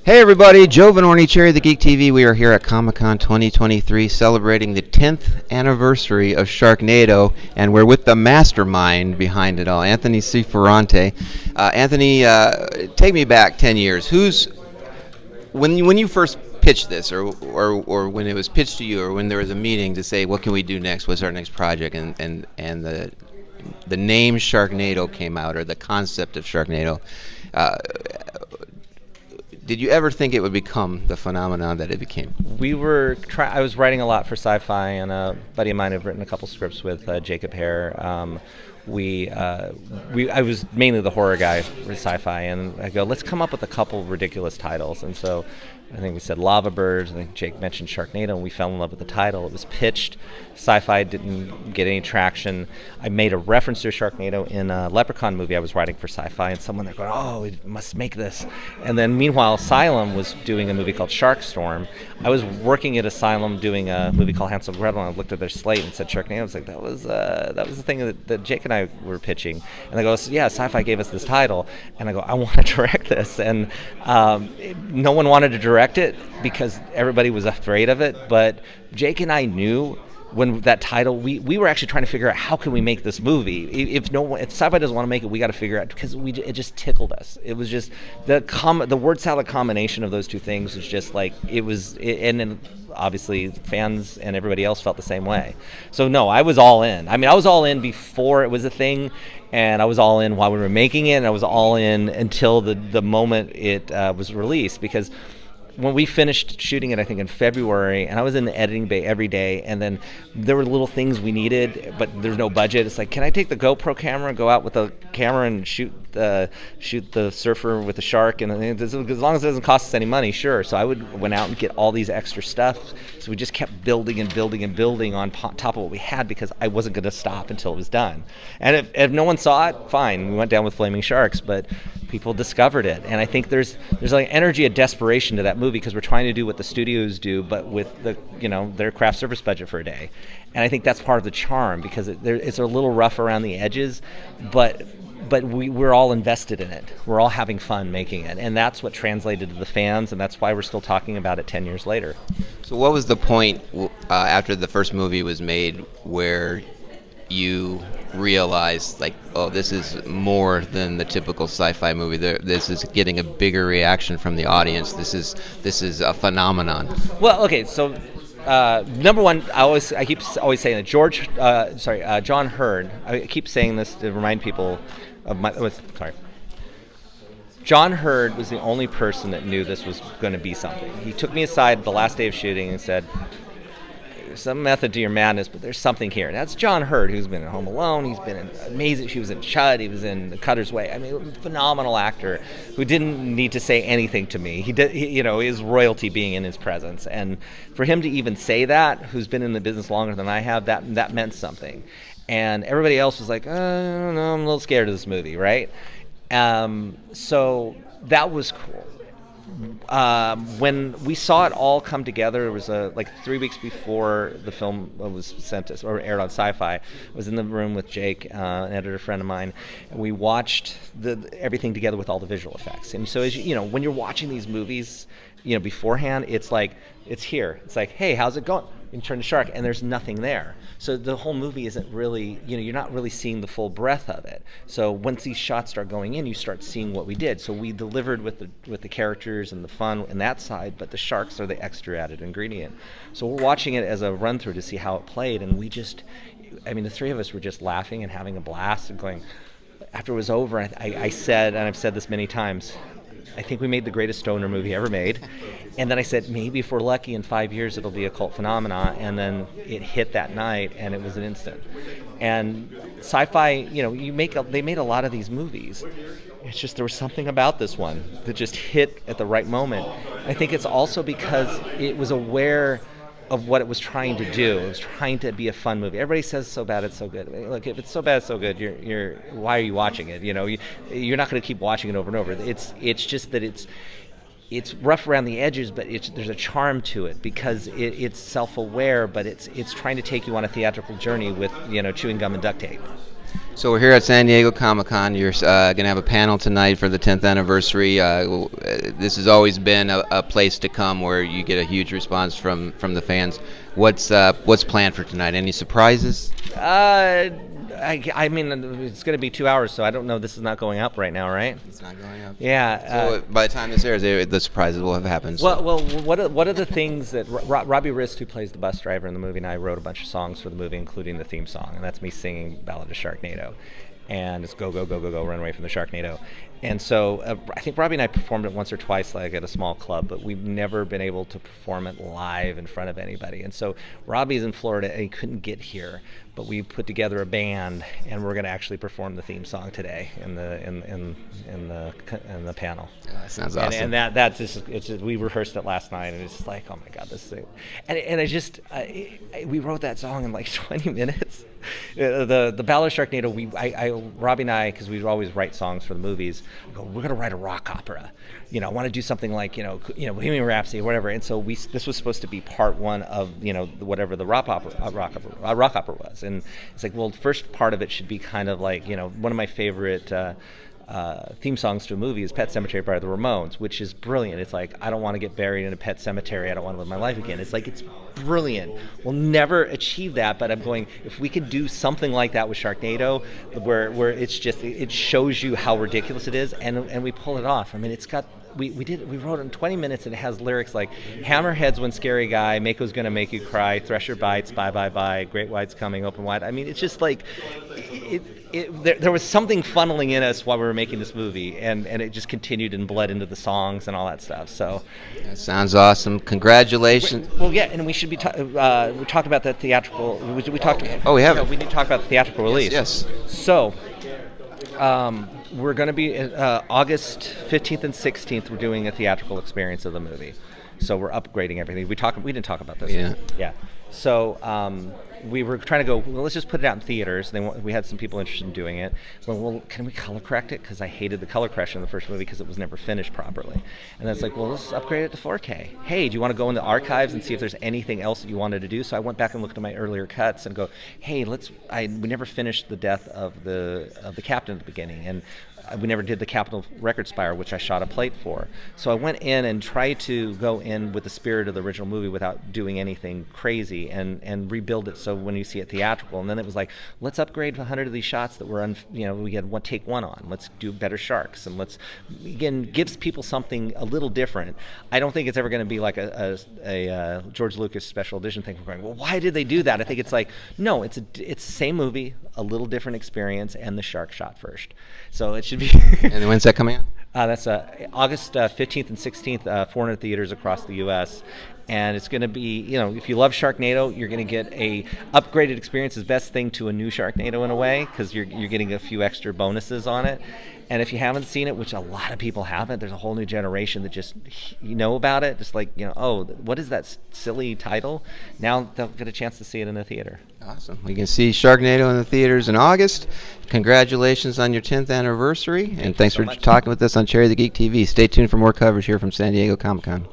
Hey everybody, Joe Vanourney, Cherry the Geek TV. We are here at Comic-Con 2023 celebrating the 10th anniversary of Sharknado, and we're with the mastermind behind it all, Anthony C. Ferrante. Anthony, take me back 10 years. When you first pitched this, or when it was pitched to you, or when there was a meeting to say, what can we do next, what's our next project, and the name Sharknado came out, or the concept of Sharknado, did you ever think it would become the phenomenon that it became? I was writing a lot for Sci-Fi, and a buddy of mine had written a couple scripts with Jacob Hare. I was mainly the horror guy for Sci-Fi, and I go, let's come up with a couple ridiculous titles. And so I think we said Lava Birds. I think Jake mentioned Sharknado, and we fell in love with the title. It was pitched. Sci-Fi didn't get any traction. I made a reference to Sharknado in a Leprechaun movie I was writing for Sci-Fi, and someone there going, oh, we must make this. And then meanwhile, Asylum was doing a movie called Sharkstorm. I was working at Asylum doing a movie called Hansel and Gretel, and I looked at their slate and said Sharknado. I was like, that was the thing that Jake and I were pitching. And they go, yeah, Sci-Fi gave us this title. And I go, I want to direct this. And no one wanted to direct it because everybody was afraid of it. But Jake and I knew when that title, we were actually trying to figure out how can we make this movie. If Sci-Fi doesn't want to make it, we got to figure out, because it just tickled us. It was just the word salad combination of those two things was just like and then obviously fans and everybody else felt the same way. So no, I was all in. I mean, I was all in before it was a thing, and I was all in while we were making it, and I was all in until the moment it was released, because when we finished shooting it, I think in February, and I was in the editing bay every day, and then there were little things we needed, but there's no budget. It's like, can I take the GoPro camera, go out with the camera and shoot the surfer with the shark, and as long as it doesn't cost us any money, sure. So I went out and get all these extra stuff. So we just kept building and building and building on top of what we had, because I wasn't going to stop until it was done. And if no one saw it, fine. We went down with flaming sharks, but people discovered it. And I think there's like energy of desperation to that movie, because we're trying to do what the studios do, but with their craft service budget for a day. And I think that's part of the charm, because it's a little rough around the edges, but we're all invested in it. We're all having fun making it, and that's what translated to the fans, and that's why we're still talking about it 10 years later. So what was the point after the first movie was made where you realized, like, oh, this is more than the typical sci-fi movie? This is getting a bigger reaction from the audience. This is a phenomenon. Well, okay, so number one, I keep always saying that John Hurd. I keep saying this to remind people of John Hurd was the only person that knew this was going to be something. He took me aside the last day of shooting and said, there's some method to your madness, but there's something here. And that's John Hurd, who's been in Home Alone. He's been in amazing. He was in Chud. He was in The Cutter's Way. I mean, phenomenal actor who didn't need to say anything to me. His royalty being in his presence. And for him to even say that, who's been in the business longer than I have, that meant something. And everybody else was like, I don't know, I'm a little scared of this movie, right? So that was cool. When we saw it all come together, it was like 3 weeks before the film was sent us or aired on Sci-Fi. I was in the room with Jake, an editor friend of mine, and we watched everything together with all the visual effects. And so, as when you're watching these movies, beforehand, it's like, it's here. It's like, hey, how's it going? You turn the shark, and there's nothing there. So the whole movie isn't really, you're not really seeing the full breadth of it. So once these shots start going in, you start seeing what we did. So we delivered with the characters and the fun and that side, but the sharks are the extra added ingredient. So we're watching it as a run through to see how it played, and the three of us were just laughing and having a blast and going. After it was over, I said, and I've said this many times, I think we made the greatest stoner movie ever made. And then I said, maybe if we're lucky in 5 years, it'll be a cult phenomenon. And then it hit that night, and it was an instant. And Sci-Fi, they made a lot of these movies. It's just there was something about this one that just hit at the right moment. I think it's also because it was aware of what it was trying to do. It was trying to be a fun movie. Everybody says it's so bad, it's so good. Look, if it's so bad, it's so good, you're why are you watching it? You're not going to keep watching it over and over. It's just that it's rough around the edges, but there's a charm to it because it's self-aware, but it's trying to take you on a theatrical journey with chewing gum and duct tape. So we're here at San Diego Comic-Con. You're going to have a panel tonight for the 10th anniversary. This has always been a place to come where you get a huge response from the fans. What's planned for tonight? Any surprises? I mean, it's going to be 2 hours, so I don't know. This is not going up right now, right? It's not going up. Yeah. So by the time this airs, the surprises will have happened. So. Well, what are the things that Robbie Rist, who plays the bus driver in the movie, and I wrote a bunch of songs for the movie, including the theme song, and that's me singing Ballad of Sharknado, and it's go go go go go, run away from the Sharknado. And so I think Robbie and I performed it once or twice, like at a small club, but we've never been able to perform it live in front of anybody. And so Robbie's in Florida and he couldn't get here, but we put together a band and we're going to actually perform the theme song today in the panel. Yeah, that sounds awesome. And that's just, we rehearsed it last night and it's just like, oh my God, this thing. And we wrote that song in like 20 minutes. The Ballad of Sharknado, Robbie and I, because we always write songs for the movies, go, we're going to write a rock opera. I want to do something like, Bohemian Rhapsody or whatever. And so this was supposed to be part one of, whatever the rock opera was. And it's like, well, the first part of it should be kind of like, one of my favorite theme songs to a movie is Pet Sematary by the Ramones, which is brilliant. It's like, I don't want to get buried in a pet cemetery. I don't want to live my life again. It's like, it's brilliant. We'll never achieve that, but I'm going, if we could do something like that with Sharknado, where it's just, it shows you how ridiculous it is, and we pull it off. I mean, it's got, we wrote it in 20 minutes, and it has lyrics like, Hammerhead's one scary guy, Mako's gonna make you cry, Thresher bites, bye bye bye, Great White's coming, open wide. I mean, it's just like, there was something funneling in us while we were making this movie, and it just continued and bled into the songs and all that stuff. So that sounds awesome. Congratulations. Well, yeah, and we should be we talked about the theatrical. We talked. Oh, we have. We need to talk about the theatrical release. Yes. So. We're going to be August 15th and 16th. We're doing a theatrical experience of the movie, so we're upgrading everything. We didn't talk about this. Yeah. So we were trying to go, well, let's just put it out in theaters. We had some people interested in doing it. Well, can we color correct it? Because I hated the color correction in the first movie because it was never finished properly. And then it's like, well, let's upgrade it to 4K. Hey, do you want to go in the archives and see if there's anything else that you wanted to do? So I went back and looked at my earlier cuts and go, hey, we never finished the death of the captain at the beginning, and we never did the Capitol Record Spire, which I shot a plate for. So I went in and tried to go in with the spirit of the original movie without doing anything crazy, and rebuild it so when you see it theatrical. And then it was like, let's upgrade 100 of these shots that were we had take one on. Let's do better sharks, and let's, again, gives people something a little different. I don't think it's ever going to be like a George Lucas special edition thing. We're going, well, why did they do that? I think it's like, no, it's the same movie, a little different experience, and the shark shot first. So it should be. And when's that coming out? That's August 15th and 16th, 400 theaters across the U.S. And it's going to be, if you love Sharknado, you're going to get a upgraded experience, is best thing to a new Sharknado in a way, because you're getting a few extra bonuses on it. And if you haven't seen it, which a lot of people haven't, there's a whole new generation that just about it. Just like, oh, what is that silly title? Now they'll get a chance to see it in the theater. Awesome. We can see Sharknado in the theaters in August. Congratulations on your 10th anniversary. And thanks for talking with us on Cherry the Geek TV. Stay tuned for more coverage here from San Diego Comic-Con.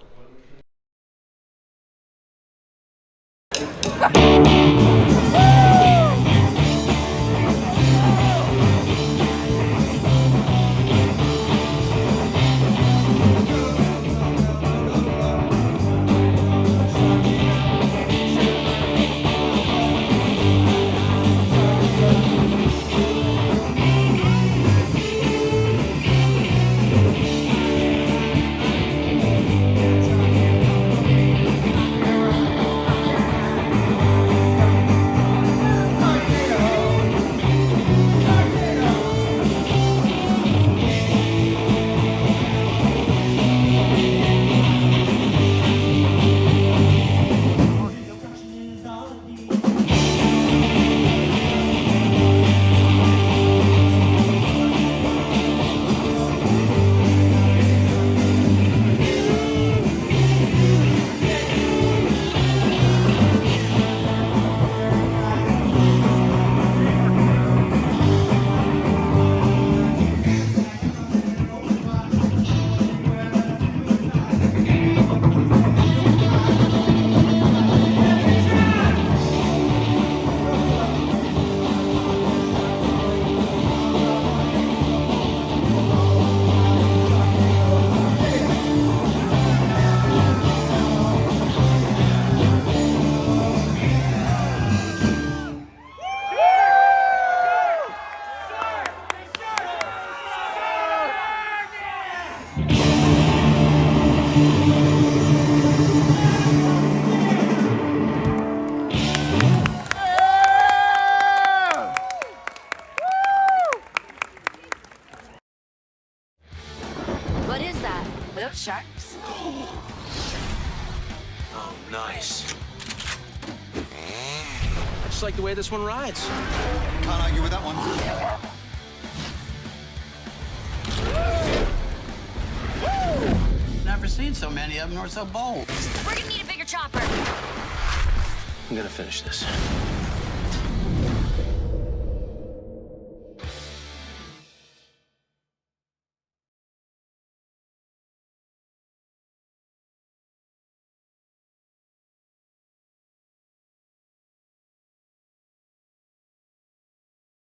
sharks? Oh, nice. I just like the way this one rides. Can't argue with that one. Never seen so many of them nor so bold. We're gonna need a bigger chopper. I'm gonna finish this.